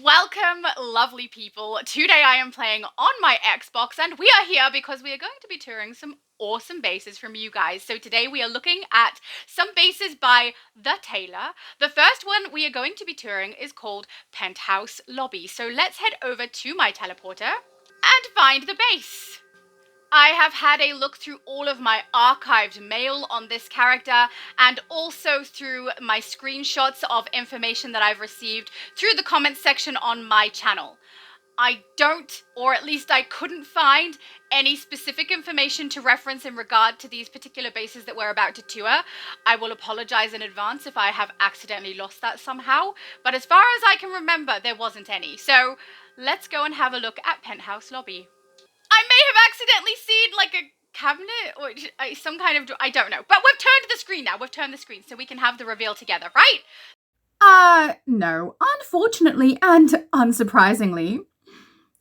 Welcome, lovely people. Today I am playing on my Xbox, and we are here because we are going to be touring some awesome bases from you guys. So today we are looking at some bases by the Tailor. The first one we are going to be touring is called Penthouse Lobby. So let's head over to my teleporter and find the base. I have had a look through all of my archived mail on this character and also through my screenshots of information that I've received through the comments section on my channel. I don't, or at least I couldn't find any specific information to reference in regard to these particular bases that we're about to tour. I will apologize in advance if I have accidentally lost that somehow, but as far as I can remember, there wasn't any. So let's go and have a look at Penthouse Lobby. I may have accidentally seen like a cabinet or some kind of, I don't know. But we've turned the screen now. We've turned the screen so we can have the reveal together, right? No. Unfortunately and unsurprisingly,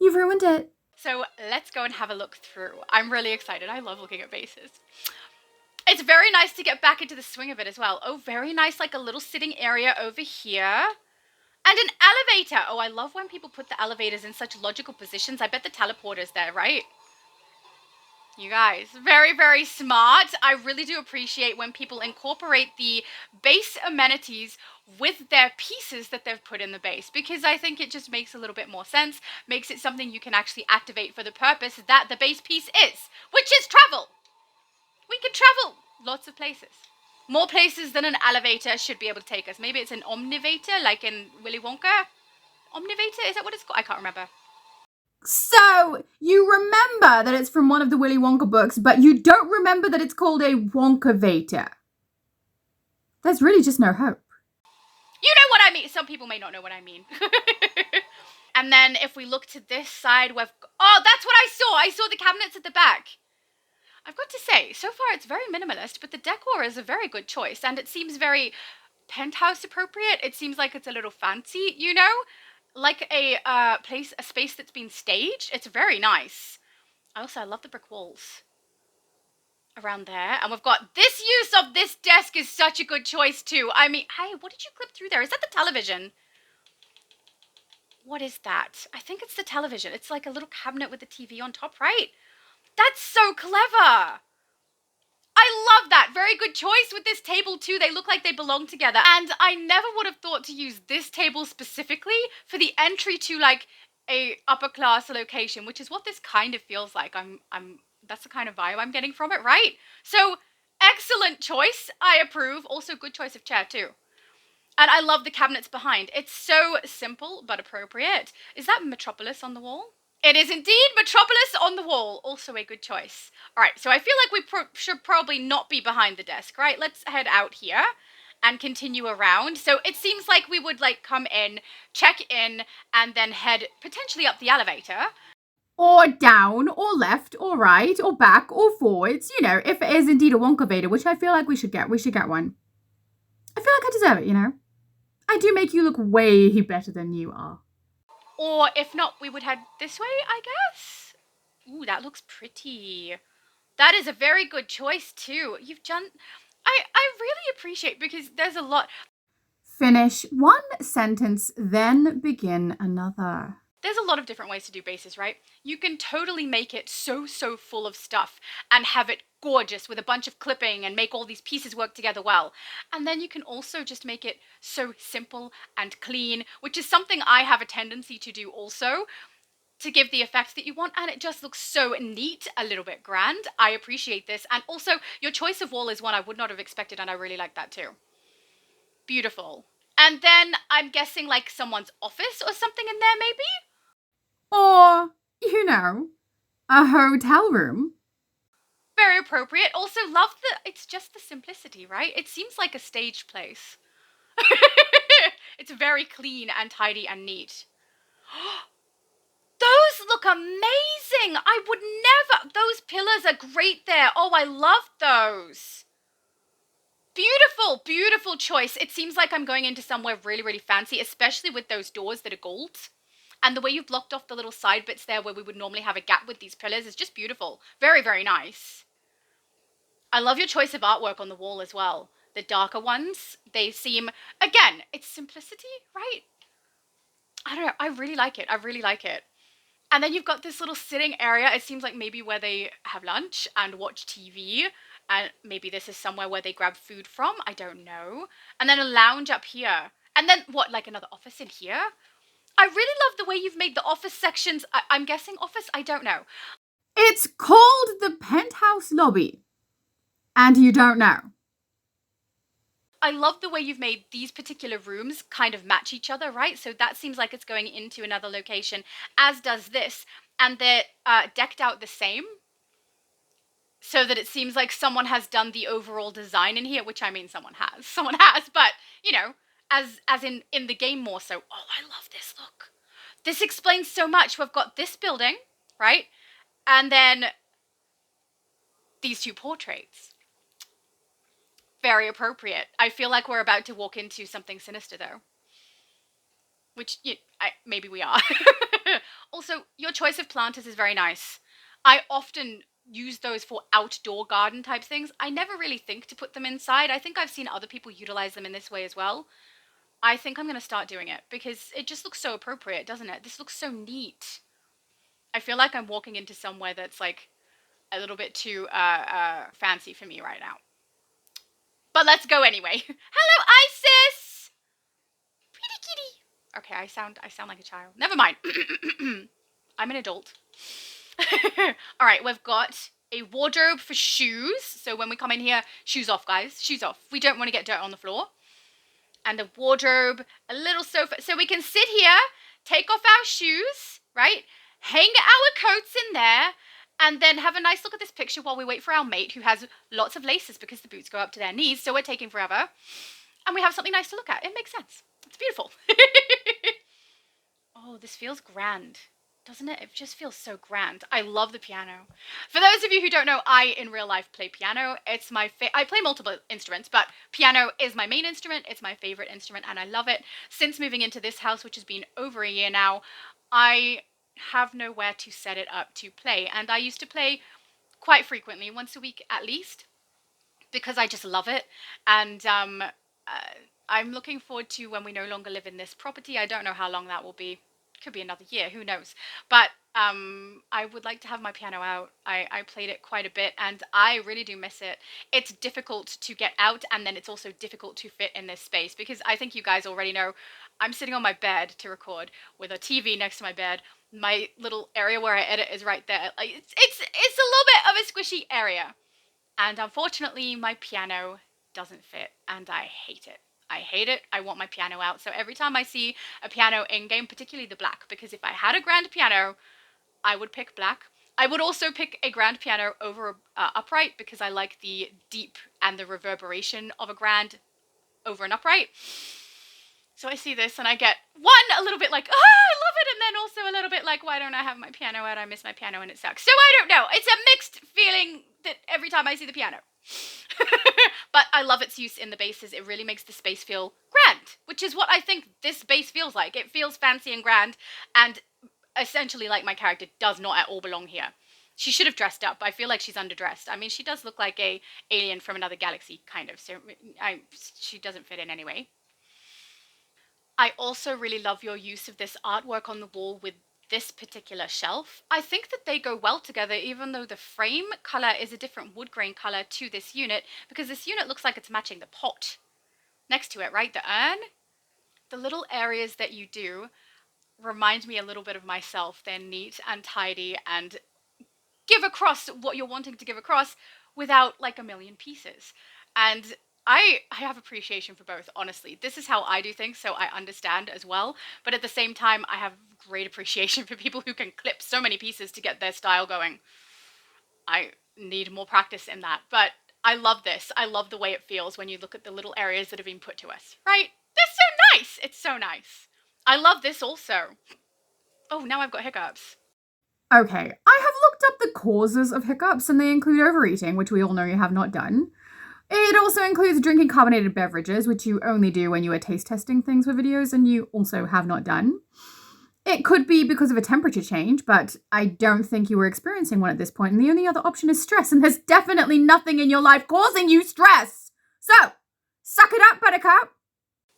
you've ruined it. So let's go and have a look through. I'm really excited. I love looking at bases. It's very nice to get back into the swing of it as well. Oh, very nice, like a little sitting area over here. And an elevator. Oh, I love when people put the elevators in such logical positions. I bet the teleporter's there, right? You guys, very, very smart. I really do appreciate when people incorporate the base amenities with their pieces that they've put in the base, because I think it just makes a little bit more sense, makes it something you can actually activate for the purpose that the base piece is, which is travel. We can travel lots of places. More places than an elevator should be able to take us. Maybe it's an omnivator, like in Willy Wonka. Omnivator, is that what it's called? I can't remember. So, you remember that it's from one of the Willy Wonka books, but you don't remember that it's called a Wonkavator. There's really just no hope. You know what I mean. Some people may not know what I mean. And then if we look to this side, oh, that's what I saw. I saw the cabinets at the back. I've got to say, so far it's very minimalist, but the decor is a very good choice, and it seems very penthouse appropriate. It seems like it's a little fancy, you know? Like a space that's been staged. It's very nice. I love the brick walls around there. And we've got this use of this desk is such a good choice too. I mean, hey, what did you clip through there? Is that the television? What is that? I think it's the television. It's like a little cabinet with the TV on top, right? That's so clever. I love that. Very good choice with this table too. They look like they belong together. And I never would have thought to use this table specifically for the entry to like a upper class location, which is what this kind of feels like. That's the kind of vibe I'm getting from it, right? So excellent choice. I approve. Also good choice of chair too. And I love the cabinets behind. It's so simple but appropriate. Is that Metropolis on the wall? It is indeed Metropolis on the wall. Also a good choice. All right, so I feel like we should probably not be behind the desk, right? Let's head out here and continue around. So it seems like we would like come in, check in, and then head potentially up the elevator. Or down, or left, or right, or back, or forwards. You know, if it is indeed a Wonkavator, which I feel like we should get one. I feel like I deserve it, you know? I do make you look way better than you are. Or if not, we would head this way, I guess. Ooh, that looks pretty. That is a very good choice too. You've done... I really appreciate, because there's a lot... Finish one sentence, then begin another. There's a lot of different ways to do bases, right? You can totally make it so full of stuff and have it gorgeous with a bunch of clipping and make all these pieces work together well. And then you can also just make it so simple and clean, which is something I have a tendency to do also, to give the effect that you want, and it just looks so neat, a little bit grand. I appreciate this. And also, your choice of wall is one I would not have expected, and I really like that too. Beautiful. And then I'm guessing like someone's office or something in there, maybe? Or, you know, a hotel room. Very appropriate. Also love it's just the simplicity, right? It seems like a staged place. It's very clean and tidy and neat. Those look amazing. I would never. Those pillars are great there. Oh, I love those. Beautiful, beautiful choice. It seems like I'm going into somewhere really fancy, especially with those doors that are gold. And the way you've blocked off the little side bits there where we would normally have a gap with these pillars is just beautiful. Very nice. I love your choice of artwork on the wall as well. The darker ones, they seem, again, it's simplicity, right? I don't know. I really like it. I really like it. And then you've got this little sitting area. It seems like maybe where they have lunch and watch TV. And maybe this is somewhere where they grab food from. I don't know. And then a lounge up here. And then what, like another office in here? I really love the way you've made the office sections. I'm guessing office? I don't know. It's called the Penthouse Lobby. And you don't know. I love the way you've made these particular rooms kind of match each other, right? So that seems like it's going into another location, as does this. And they're decked out the same, so that it seems like someone has done the overall design in here, which I mean someone has, but you know, as in the game more so. Oh, I love this look. This explains so much. We've got this building, right? And then these two portraits. Very appropriate. I feel like we're about to walk into something sinister though. Which, maybe we are. Also, your choice of planters is very nice. I often use those for outdoor garden type things. I never really think to put them inside. I think I've seen other people utilize them in this way as well. I think I'm going to start doing it because it just looks so appropriate, doesn't it? This looks so neat. I feel like I'm walking into somewhere that's like a little bit too fancy for me right now. But let's go anyway. Hello, Isis! Pretty kitty. Okay, I sound like a child. Never mind. I'm an adult. All right, we've got a wardrobe for shoes. So when we come in here, shoes off, guys. Shoes off. We don't want to get dirt on the floor. And a wardrobe, a little sofa. So we can sit here, take off our shoes, right? Hang our coats in there, and then have a nice look at this picture while we wait for our mate who has lots of laces because the boots go up to their knees. So we're taking forever. And we have something nice to look at. It makes sense. It's beautiful. Oh, this feels grand, doesn't it? It just feels so grand. I love the piano. For those of you who don't know, I, in real life, play piano. It's my I play multiple instruments, but piano is my main instrument. It's my favorite instrument, and I love it. Since moving into this house, which has been over a year now, I have nowhere to set it up to play. And I used to play quite frequently, once a week at least, because I just love it. And I'm looking forward to when we no longer live in this property. I don't know how long that will be. Could be another year, who knows. But I would like to have my piano out. I played it quite a bit and I really do miss it. It's difficult to get out, and then it's also difficult to fit in this space because I think you guys already know I'm sitting on my bed to record with a TV next to my bed. My little area where I edit is right there. Like it's a little bit of a squishy area. And unfortunately, my piano doesn't fit, and I hate it. I hate it. I want my piano out. So every time I see a piano in-game, particularly the black, because if I had a grand piano, I would pick black. I would also pick a grand piano over upright because I like the deep and the reverberation of a grand over an upright. So I see this and I get a little bit like, oh, I love it. And then also a little bit like, why don't I have my piano out? I miss my piano and it sucks. So I don't know. It's a mixed feeling that every time I see the piano. But I love its use in the bases. It really makes the space feel grand, which is what I think this base feels like. It feels fancy and grand, and essentially like my character does not at all belong here. She should have dressed up. I feel like she's underdressed. I mean, she does look like a alien from another galaxy, kind of. So she doesn't fit in anyway. I also really love your use of this artwork on the wall with this particular shelf. I think that they go well together, even though the frame color is a different wood grain color to this unit, because this unit looks like it's matching the pot next to it, right? The urn. The little areas that you do remind me a little bit of myself. They're neat and tidy and give across what you're wanting to give across without like a million pieces. And I have appreciation for both, honestly. This is how I do things, so I understand as well. But at the same time, I have great appreciation for people who can clip so many pieces to get their style going. I need more practice in that. But I love this. I love the way it feels when you look at the little areas that have been put to us, right? They're so nice. It's so nice. I love this also. Oh, now I've got hiccups. Okay, I have looked up the causes of hiccups, and they include overeating, which we all know you have not done. It also includes drinking carbonated beverages, which you only do when you are taste testing things for videos, and you also have not done. It could be because of a temperature change, but I don't think you were experiencing one at this point, and the only other option is stress, and there's definitely nothing in your life causing you stress. So, suck it up, Buttercup.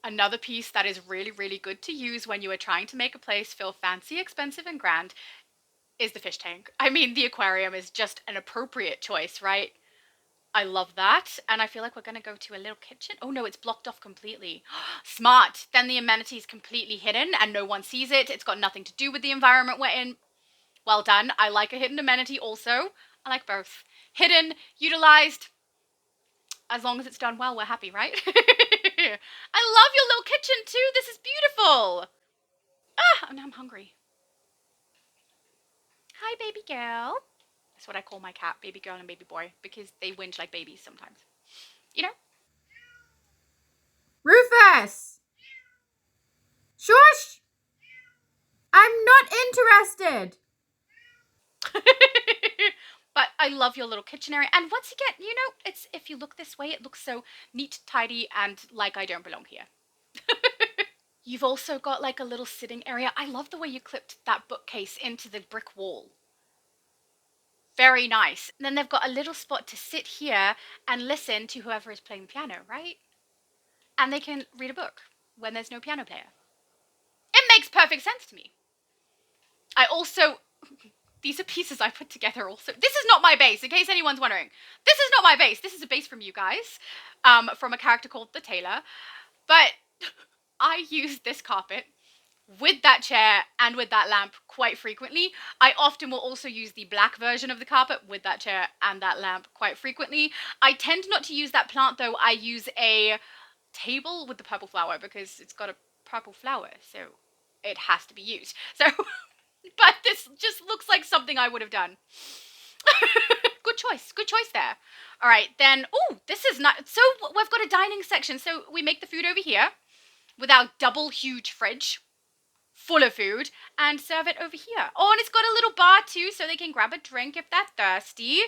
Another piece that is really, really good to use when you are trying to make a place feel fancy, expensive, and grand is the fish tank. I mean, the aquarium is just an appropriate choice, right? I love that. And I feel like we're going to go to a little kitchen. Oh no, it's blocked off completely. Smart. Then the amenity is completely hidden and no one sees it. It's got nothing to do with the environment we're in. Well done. I like a hidden amenity also. I like both. Hidden, utilized. As long as it's done well, we're happy, right? I love your little kitchen too. This is beautiful. Ah, now I'm hungry. Hi, baby girl. That's what I call my cat, baby girl and baby boy, because they whinge like babies sometimes. You know? Rufus! Shush! I'm not interested! But I love your little kitchen area. And once again, you know, it's if you look this way, it looks so neat, tidy, and like I don't belong here. You've also got like a little sitting area. I love the way you clipped that bookcase into the brick wall. Very nice. And then they've got a little spot to sit here and listen to whoever is playing the piano, right? And they can read a book when there's no piano player. It makes perfect sense to me. I also, these are pieces I put together also. This is not my base, in case anyone's wondering. This is not my base. This is a base from you guys, from a character called the Tailor. But I use this carpet with that chair and with that lamp quite frequently. I often will also use the black version of the carpet with that chair and that lamp quite frequently. I tend not to use that plant though. I use a table with the purple flower because it's got a purple flower, so it has to be used. So, but this just looks like something I would have done. Good choice there. All right, then, oh, this is not, so we've got a dining section. So we make the food over here with our double huge fridge full of food and serve it over here. Oh, and it's got a little bar too, so they can grab a drink if they're thirsty.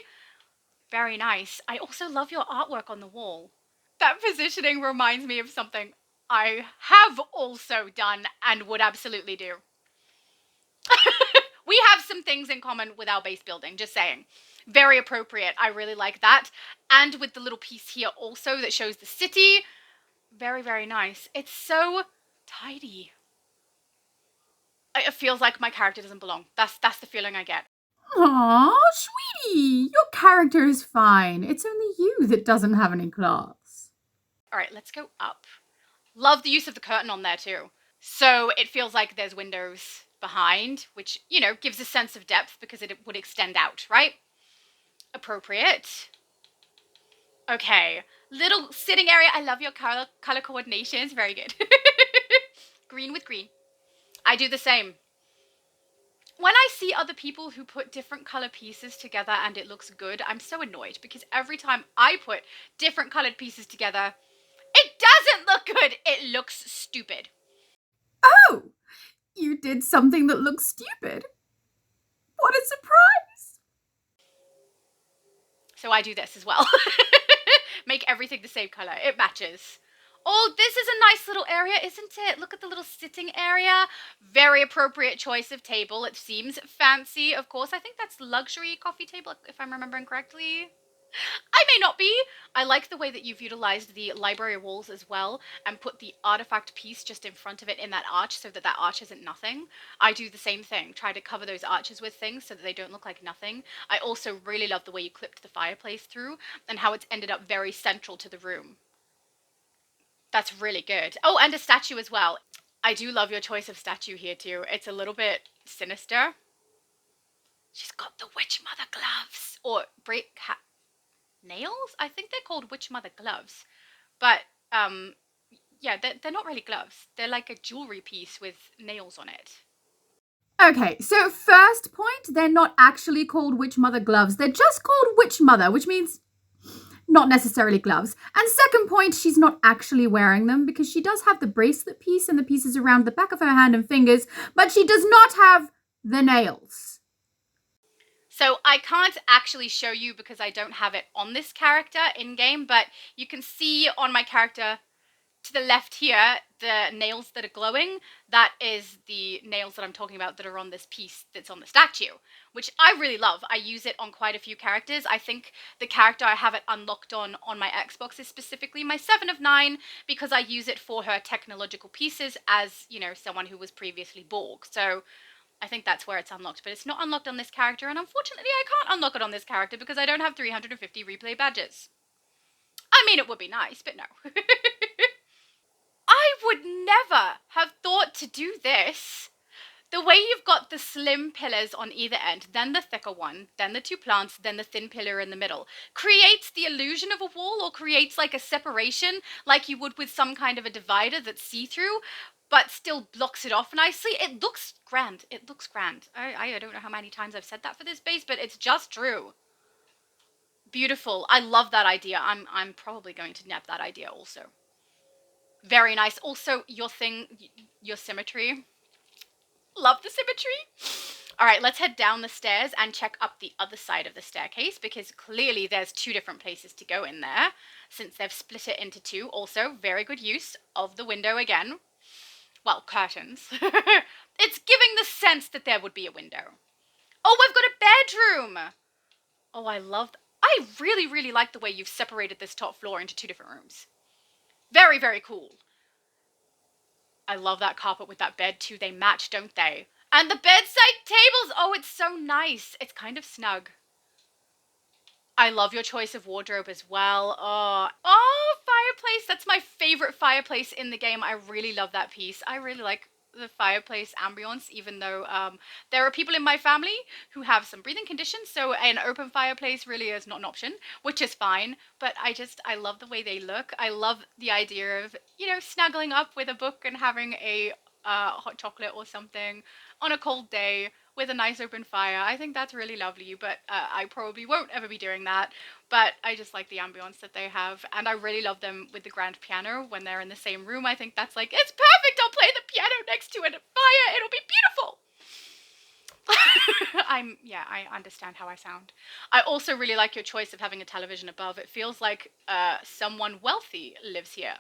Very nice. I also love your artwork on the wall. That positioning reminds me of something I have also done and would absolutely do. We have some things in common with our base building, just saying. Very appropriate. I really like that. And with the little piece here also that shows the city. Very, very nice. It's so tidy. It feels like my character doesn't belong. That's the feeling I get. Aw, sweetie, your character is fine. It's only you that doesn't have any class. All right, let's go up. Love the use of the curtain on there too. So it feels like there's windows behind, which, you know, gives a sense of depth because it would extend out, right? Appropriate. Okay, little sitting area. I love your color coordinations. Very good. Green with green. I do the same. When I see other people who put different color pieces together and it looks good, I'm so annoyed because every time I put different colored pieces together, it doesn't look good. It looks stupid. Oh, you did something that looks stupid. What a surprise. So I do this as well. Make everything the same color. It matches. Oh, this is a nice little area, isn't it? Look at the little sitting area. Very appropriate choice of table. It seems fancy, of course. I think that's luxury coffee table, if I'm remembering correctly. I may not be. I like the way that you've utilized the library walls as well and put the artifact piece just in front of it in that arch so that that arch isn't nothing. I do the same thing. Try to cover those arches with things so that they don't look like nothing. I also really love the way you clipped the fireplace through and how it's ended up very central to the room. That's really good. Oh, and a statue as well. I do love your choice of statue here too. It's a little bit sinister. She's got the witch mother gloves or nails? I think they're called witch mother gloves. But yeah, they're not really gloves. They're like a jewelry piece with nails on it. Okay, so first point, they're not actually called Witch Mother gloves. They're just called Witch Mother, which means not necessarily gloves. And second point, she's not actually wearing them because she does have the bracelet piece and the pieces around the back of her hand and fingers, but she does not have the nails. So I can't actually show you because I don't have it on this character in-game, but you can see on my character to the left here, the nails that are glowing, that is the nails that I'm talking about that are on this piece that's on the statue, which I really love. I use it on quite a few characters. I think the character I have it unlocked on my Xbox is specifically my 7 of 9, because I use it for her technological pieces as, you know, someone who was previously Borg. So I think that's where it's unlocked, but it's not unlocked on this character, and unfortunately I can't unlock it on this character because I don't have 350 replay badges. I mean, it would be nice, but no. I would never have thought to do this. The way you've got the slim pillars on either end, then the thicker one, then the two plants, then the thin pillar in the middle, creates the illusion of a wall, or creates like a separation, like you would with some kind of a divider that's see-through, but still blocks it off nicely. It looks grand. It looks grand. I don't know how many times I've said that for this base, but it's just true. Beautiful. I love that idea. I'm probably going to nab that idea also. Very nice. Also, your symmetry. Love the symmetry. All right, let's head down the stairs and check up the other side of the staircase, because clearly there's two different places to go in there since they've split it into two. Also, very good use of the window again. Well, curtains. It's giving the sense that there would be a window. Oh, we've got a bedroom. Oh, I love I really, really like the way you've separated this top floor into two different rooms. Very, very cool. I love that carpet with that bed too. They match, don't they? And the bedside tables. Oh, it's so nice. It's kind of snug. I love your choice of wardrobe as well. Oh, fireplace. That's my favorite fireplace in the game. I really love that piece. I really like the fireplace ambience, even though there are people in my family who have some breathing conditions, so an open fireplace really is not an option, which is fine. But I love the way they look. I love the idea of, you know, snuggling up with a book and having a hot chocolate or something on a cold day with a nice open fire. I think that's really lovely, but I probably won't ever be doing that. But I just like the ambience that they have, and I really love them with the grand piano when they're in the same room. I think that's like, it's perfect. I'll play the piano next to a fire. It'll be beautiful. I understand how I sound. I also really like your choice of having a television above. It feels like someone wealthy lives here.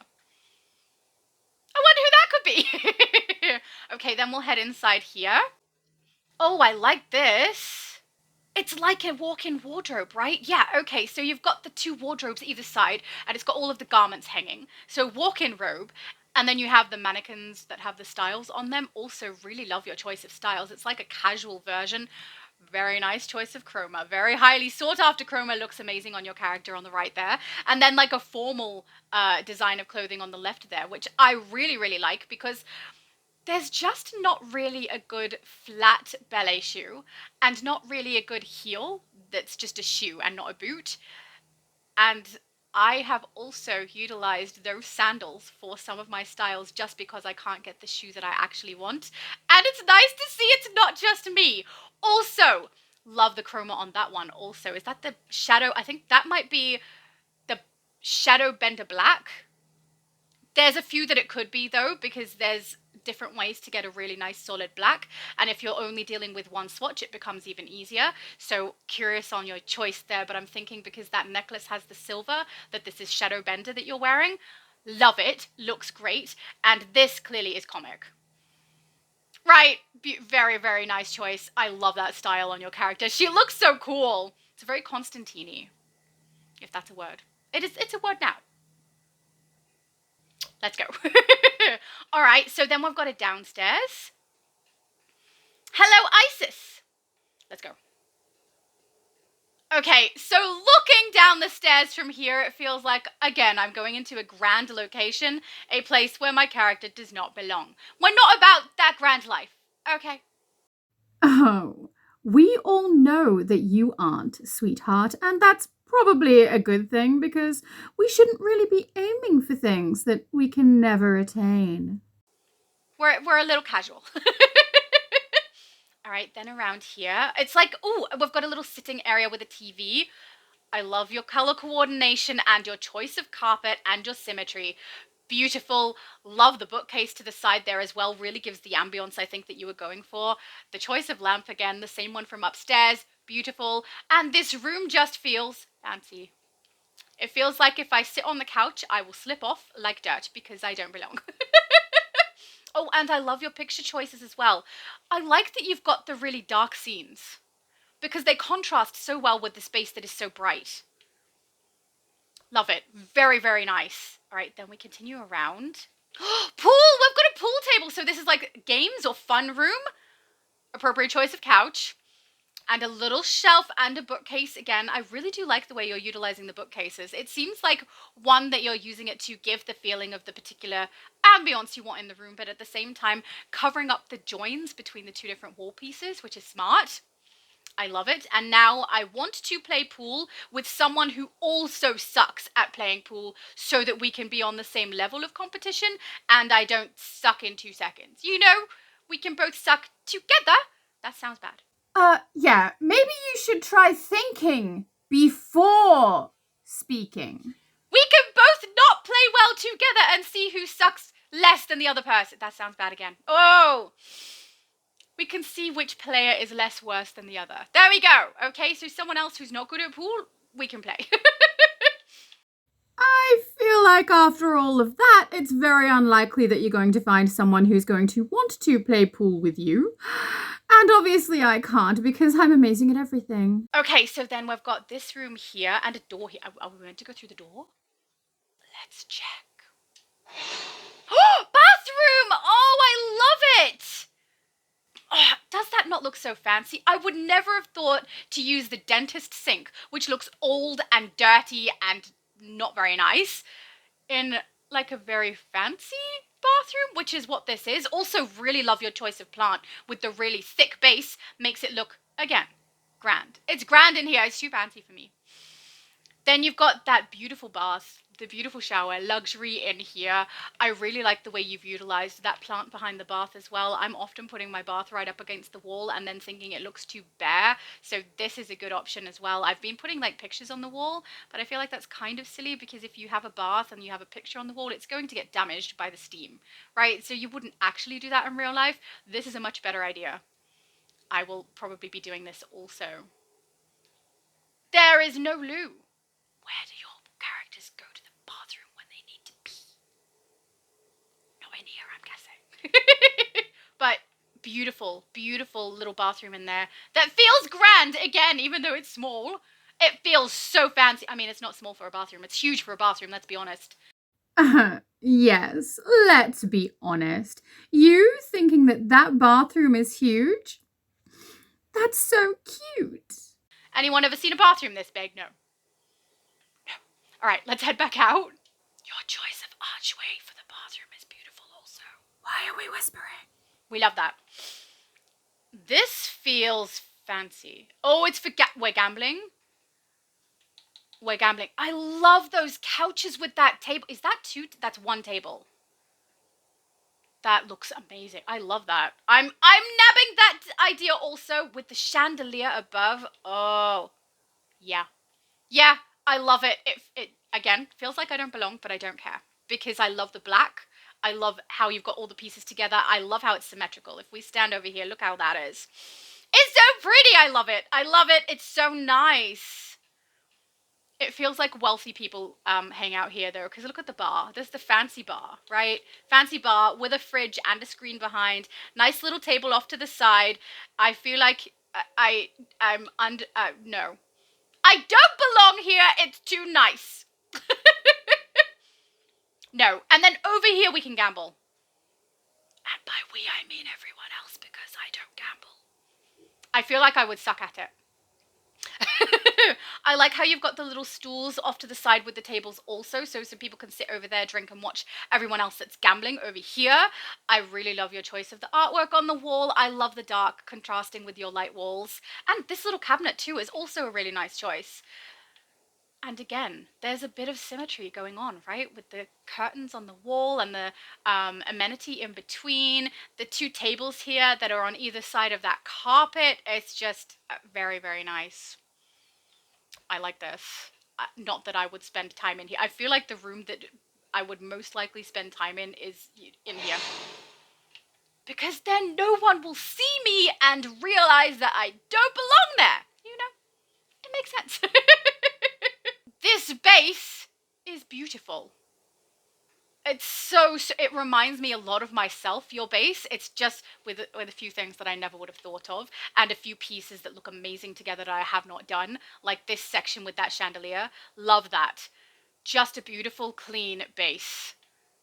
I wonder who that could be. Okay, then we'll head inside here. Oh, I like this. It's like a walk-in wardrobe, right? Yeah, okay, so you've got the two wardrobes either side, and it's got all of the garments hanging. So walk-in robe, and then you have the mannequins that have the styles on them. Also, really love your choice of styles. It's like a casual version. Very nice choice of chroma. Very highly sought after chroma. Looks amazing on your character on the right there. And then like a formal design of clothing on the left there, which I really, really like, because there's just not really a good flat ballet shoe, and not really a good heel that's just a shoe and not a boot. And I have also utilized those sandals for some of my styles just because I can't get the shoe that I actually want. And it's nice to see it's not just me. Also, love the chroma on that one also. Is that the shadow? I think that might be the Shadow Bender Black. There's a few that it could be, though, because there's different ways to get a really nice solid black, and if you're only dealing with one swatch, it becomes even easier. So curious on your choice there, but I'm thinking because that necklace has the silver, that this is Shadow Bender that you're wearing. Love it, looks great, and this clearly is comic. Right, very, very nice choice. I love that style on your character. She looks so cool. It's very Constantine-y, if that's a word. It's a word now. Let's go. All right, so then we've got it downstairs. Hello, Isis. Let's go. Okay, so looking down the stairs from here, it feels like, again, I'm going into a grand location, a place where my character does not belong. We're not about that grand life, okay? Oh, we all know that you aren't, sweetheart, and that's probably a good thing because we shouldn't really be aiming for things that we can never attain. We're a little casual. All right, then around here, it's like, ooh, we've got a little sitting area with a TV. I love your color coordination and your choice of carpet and your symmetry. Beautiful. Love the bookcase to the side there as well. Really gives the ambience I think that you were going for. The choice of lamp, again, the same one from upstairs. Beautiful. And this room just feels fancy. It feels like if I sit on the couch, I will slip off like dirt because I don't belong. Oh, and I love your picture choices as well. I like that you've got the really dark scenes because they contrast so well with the space that is so bright. Love it. Very, very nice. All right, then we continue around. Pool! We've got a pool table. So this is like games or fun room. Appropriate choice of couch. And a little shelf and a bookcase. Again, I really do like the way you're utilizing the bookcases. It seems like one that you're using it to give the feeling of the particular ambience you want in the room, but at the same time covering up the joins between the two different wall pieces, which is smart. I love it. And now I want to play pool with someone who also sucks at playing pool so that we can be on the same level of competition and I don't suck in 2 seconds. You know, we can both suck together. That sounds bad. Yeah, maybe you should try thinking before speaking. We can both not play well together and see who sucks less than the other person. That sounds bad again. Oh! We can see which player is less worse than the other. There we go. Okay, so someone else who's not good at pool, we can play. I feel like after all of that, it's very unlikely that you're going to find someone who's going to want to play pool with you. And obviously I can't because I'm amazing at everything. Okay, so then we've got this room here and a door here. Are we meant to go through the door? Let's check. Bathroom! Oh, I love it! Oh, does that not look so fancy? I would never have thought to use the dentist sink, which looks old and dirty and not very nice, in like a very fancy bathroom, which is what this is. Also, really love your choice of plant with the really thick base. Makes it look, again, grand. It's grand in here. It's too fancy for me. Then you've got that beautiful bath, the beautiful shower, luxury in here. I really like the way you've utilized that plant behind the bath as well. I'm often putting my bath right up against the wall and then thinking it looks too bare. So this is a good option as well. I've been putting like pictures on the wall, but I feel like that's kind of silly because if you have a bath and you have a picture on the wall, it's going to get damaged by the steam, right? So you wouldn't actually do that in real life. This is a much better idea. I will probably be doing this also. There is no loo. Where do your characters go to the bathroom when they need to pee? Not in here, I'm guessing. But beautiful, beautiful little bathroom in there that feels grand again, even though it's small. It feels so fancy. I mean, it's not small for a bathroom. It's huge for a bathroom, let's be honest. Yes, let's be honest. You thinking that bathroom is huge? That's so cute. Anyone ever seen a bathroom this big? No. All right, let's head back out. Your choice of archway for the bathroom is beautiful also. Why are we whispering? We love that. This feels fancy. Oh, it's for we're gambling. We're gambling. I love those couches with that table. Is that two? That's one table. That looks amazing. I love that. I'm nabbing that idea also with the chandelier above. Oh, yeah. Yeah, I love it. It again feels like I don't belong, but I don't care because I love the black. I love how you've got all the pieces together. I love how it's symmetrical. If we stand over here, look how that is. It's so pretty. I love it. I love it. It's so nice. It feels like wealthy people hang out here though, because look at the bar. There's the fancy bar, right? Fancy bar with a fridge and a screen behind. Nice little table off to the side. I feel like I'm under. No. I don't belong here. It's too nice. No. And then over here we can gamble. And by we, I mean everyone else because I don't gamble. I feel like I would suck at it. I like how you've got the little stools off to the side with the tables also, so people can sit over there, drink and watch everyone else that's gambling over here. I really love your choice of the artwork on the wall. I love the dark contrasting with your light walls. And this little cabinet too is also a really nice choice. And again, there's a bit of symmetry going on, right? With the curtains on the wall and the amenity in between. The two tables here that are on either side of that carpet. It's just very, very nice. I like this. Not that I would spend time in here. I feel like the room that I would most likely spend time in is in here. Because then no one will see me and realize that I don't belong there. You know? It makes sense. This base is beautiful. It's so, it reminds me a lot of myself, your base. It's just with a few things that I never would have thought of, and a few pieces that look amazing together that I have not done, like this section with that chandelier. Love that. Just a beautiful, clean base.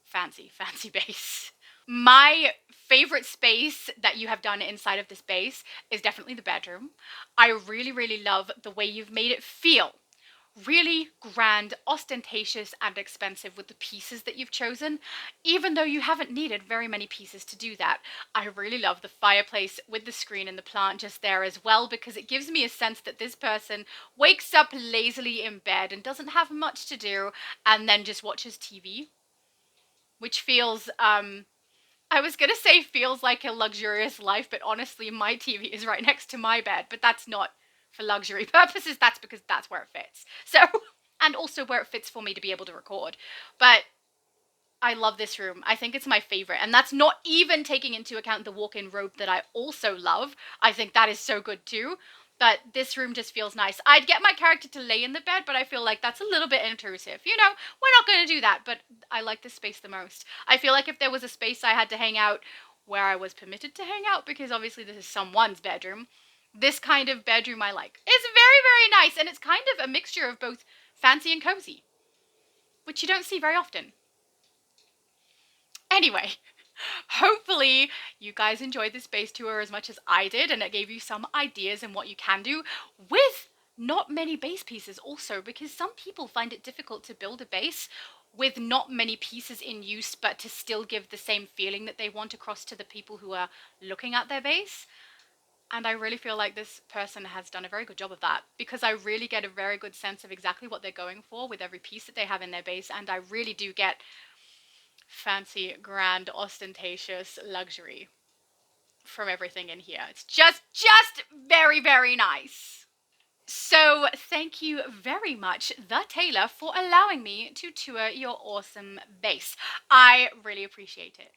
Fancy, fancy base. My favorite space that you have done inside of this base is definitely the bedroom. I really, really love the way you've made it feel really grand, ostentatious, and expensive with the pieces that you've chosen, even though you haven't needed very many pieces to do that. I really love the fireplace with the screen and the plant just there as well, because it gives me a sense that this person wakes up lazily in bed and doesn't have much to do and then just watches TV, which feels I was gonna say feels like a luxurious life, but honestly, my TV is right next to my bed, but that's not for luxury purposes, that's because that's where it fits. So, and also where it fits for me to be able to record. But I love this room. I think it's my favorite. And that's not even taking into account the walk-in robe that I also love. I think that is so good too. But this room just feels nice. I'd get my character to lay in the bed, but I feel like that's a little bit intrusive. You know, we're not going to do that, but I like this space the most. I feel like if there was a space I had to hang out where I was permitted to hang out, because obviously this is someone's bedroom, this kind of bedroom I like. It's very, very nice, and it's kind of a mixture of both fancy and cozy, which you don't see very often. Anyway, hopefully you guys enjoyed this base tour as much as I did, and it gave you some ideas in what you can do with not many base pieces also, because some people find it difficult to build a base with not many pieces in use, but to still give the same feeling that they want across to the people who are looking at their base. And I really feel like this person has done a very good job of that, because I really get a very good sense of exactly what they're going for with every piece that they have in their base, and I really do get fancy, grand, ostentatious luxury from everything in here. It's just very, very nice. So thank you very much, the Tailor, for allowing me to tour your awesome base. I really appreciate it.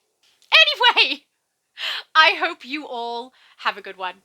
Anyway, I hope you all have a good one.